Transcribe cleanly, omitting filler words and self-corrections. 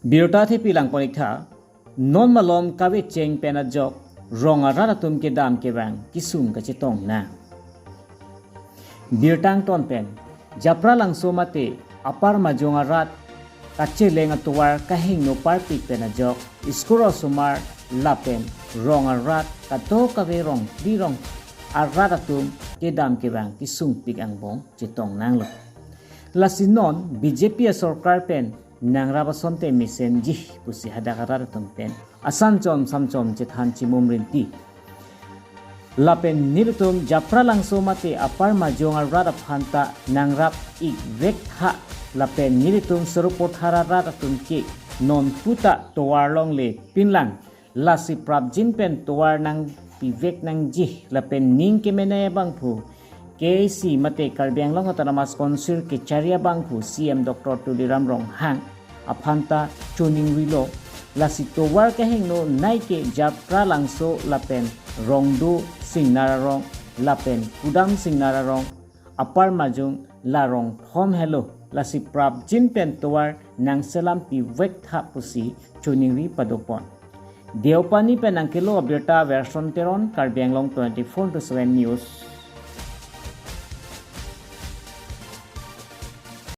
Birta the pilang ponikha non malom kawe cheng pena jok ronga raratum ke dam ke bang kisum ka chitong na birtang ton pen japra langso mate apar majonga rat kache lenga tuwar kahing no parpik pena jok iskuro sumar lapen ronga rat kato kawe rong di rong araratum ke dam ke bang kisum pik ang bong chitong nang lo lasinon BJP sarkar pen nangra basonte misen ji pusi hadakarar tumpen asan chom samchom chithan chimum rinti lapen nirtum japra langso mate apar majonga rada phanta nangrap ik vek ha lapen niritum surupot harara tumke non puta towar long le pinlang lasi prabjin pen towar nang pivek nang ji lapen ning ke menaya bangphu KC mate Karbiang long atanama sponsor ke Charia Bangku CM Dr. Tuliram Rong Hang aphanta chuning wilo lasito war kaheng no naike japra langso lapen rongdu singnararong lapen kudam singnararong apar majung larong hom hello lasi prap jin pen towar nang selam pi wek tha pusi chuning wi padopon deopani pen angkelo abirta version teron Karbiang long 24/7 news